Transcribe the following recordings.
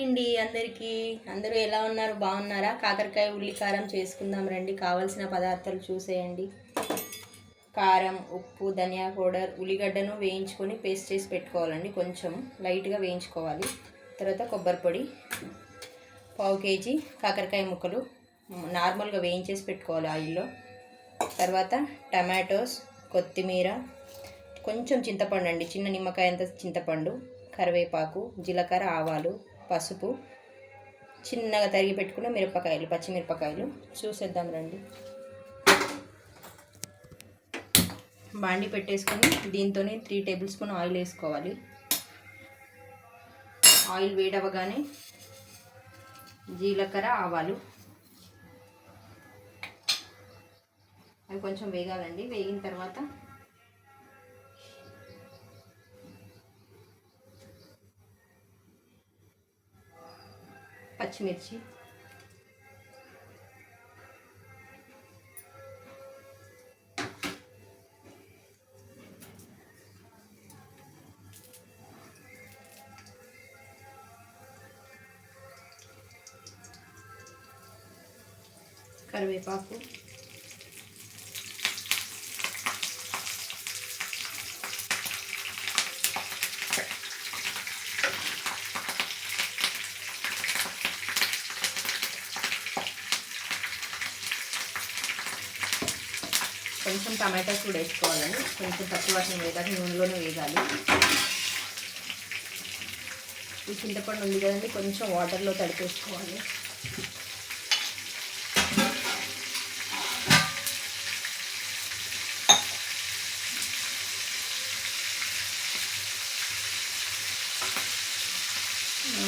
అండి అందరికీ అందరూ ఎలా ఉన్నారు? బాగున్నారా? కాకరకాయ ఉల్లి కారం చేసుకుందాం రండి. కావాల్సిన పదార్థాలు చూసేయండి. కారం, ఉప్పు, ధనియా పౌడర్, ఉల్లిగడ్డను వేయించుకొని పేస్ట్ చేసి పెట్టుకోవాలండి. కొంచెం లైట్గా వేయించుకోవాలి. తర్వాత కొబ్బరి పొడి, పావు కేజీ కాకరకాయ ముక్కలు నార్మల్గా వేయించేసి పెట్టుకోవాలి ఆయిల్లో. తర్వాత టమాటోస్, కొత్తిమీర, కొంచెం చింతపండు అండి, చిన్న నిమ్మకాయ అంత చింతపండు, కరివేపాకు, జీలకర్ర, ఆవాలు, పసుపు, చిన్నగా తరిగి పెట్టుకున్న మిరపకాయలు, పచ్చిమిరపకాయలు. చూసేద్దాం రండి. బాండి పెట్టేసుకొని దీంతోనే 3 టేబుల్ స్పూన్ ఆయిల్ వేసుకోవాలి. ఆయిల్ వేడవగానే జీలకర్ర, ఆవాలు అవి కొంచెం వేగాలండి. వేగిన తర్వాత పచ్చిమిర్చి, కరివేపాకు, కొంచెం టమాటాస్ కూడా వేసుకోవాలండి. కొంచెం పచ్చివాసన వేగాలి, నూనెలోనే వేగాలి. ఈ చింతపండు ఉంది కదండి, కొంచెం వాటర్లో తడిపేసుకోవాలి.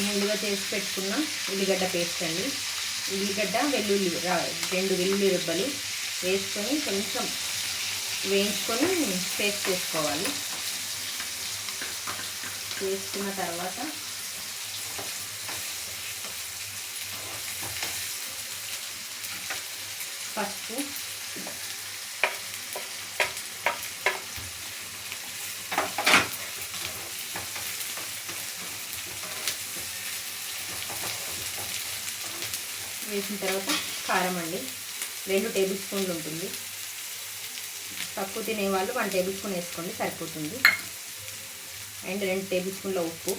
ముందుగా చేసి పెట్టుకున్న ఉల్లిగడ్డ పేస్ట్ అండి. ఉల్లిగడ్డ, వెల్లుల్లి 2 వెల్లుల్లి రెబ్బలు వేసుకొని కొంచెం వేయించుకొని పేస్ట్ చేసుకోవాలి. వేసుకున్న తర్వాత పసుపు, వేసిన తర్వాత కారం అండి, 2 టేబుల్ స్పూన్లు ఉంటుంది. తక్కువ తినేవాళ్ళు 1 టేబుల్ స్పూన్ వేసుకోండి, సరిపోతుంది. అండ్ 2 టేబుల్ స్పూన్ల ఉప్పు,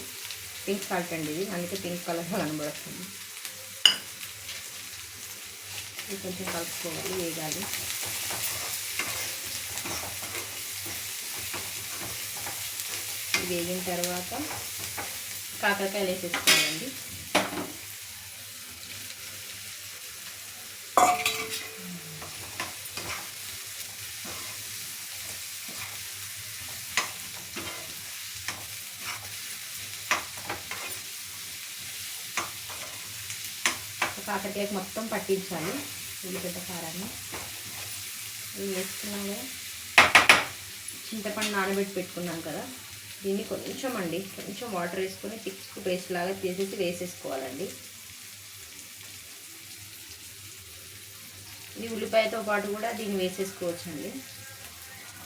పింక్ సాల్ట్ అండి ఇది, అందుకే పింక్ కలర్లో కనబడుతుంది. ఇది కొంచెం కలుపుకోవాలి, వేగాలి. వేగిన తర్వాత కాకరకాయలు వేసేసుకోవాలండి. కాకరకాయకి మొత్తం పట్టించాలి ఉల్లిగడ్డ కారాన్ని. ఇవి వేసుకున్నాం కదా, చింతపండు నానబెట్టి పెట్టుకున్నాం కదా, దీన్ని కొంచెం వాటర్ వేసుకొని థిక్ పేస్ట్ లాగా తీసేసి వేసేసుకోవాలండి. ఇది ఉల్లిపాయతో పాటు కూడా దీన్ని వేసేసుకోవచ్చండి.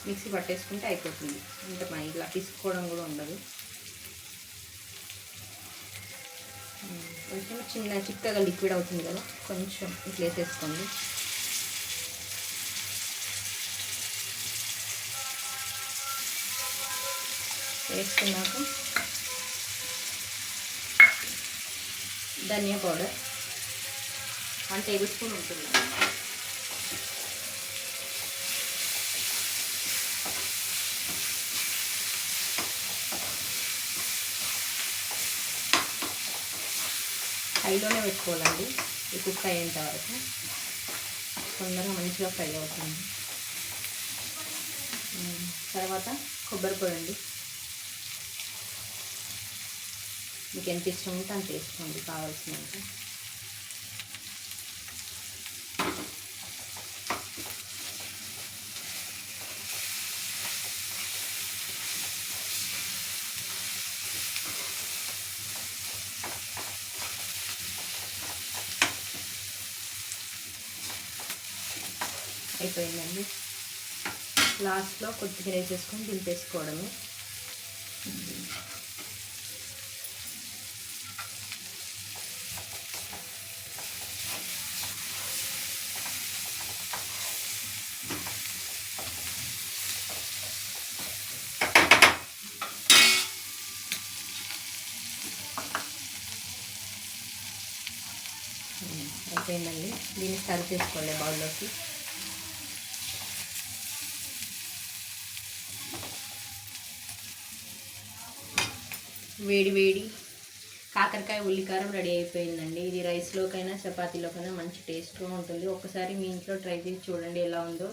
మిక్సీ పట్టేసుకుంటే అయిపోతుంది. అంటే ఇలా పిసుకోవడం కూడా ఉండదు. కొంచెం చిక్కగా లిక్విడ్ అవుతుంది కదా, కొంచెం ఇట్లా వేసేసుకోండి. వేసుకున్నాక ధనియా పౌడర్ 1 టేబుల్ స్పూన్ ఉంటుంది. హైలోనే పెట్టుకోవాలండి ఈ కుక్ అయ్యేంత వరకు, తొందరగా మంచిగా ఫ్రై అవుతుంది. తర్వాత కొబ్బరి పొడి అండి, మీకు ఎంత ఇష్టం ఉంటే అంత వేసుకోండి, కావాల్సినంత. అయిపోయిందండి. లాస్ట్లో కొద్దిగా వేసేసుకొని దింపేసుకోవడమే. అయిపోయిందండి. దీన్ని సర్వ్ చేసుకోవాలి బౌల్లోకి. వేడి వేడి కాకరకాయ ఉల్లికారం రెడీ అయిపోయిందండి. ఇది రైస్లోకైనా చపాతీలోకైనా మంచి టేస్ట్గా ఉంటుంది. ఒకసారి మీ ఇంట్లో ట్రై చేసి చూడండి ఎలా ఉందో.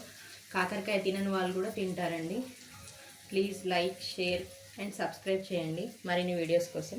కాకరకాయ తినని వాళ్ళు కూడా తింటారండి. Please like, share and subscribe చేయండి మరిన్ని వీడియోస్ కోసం.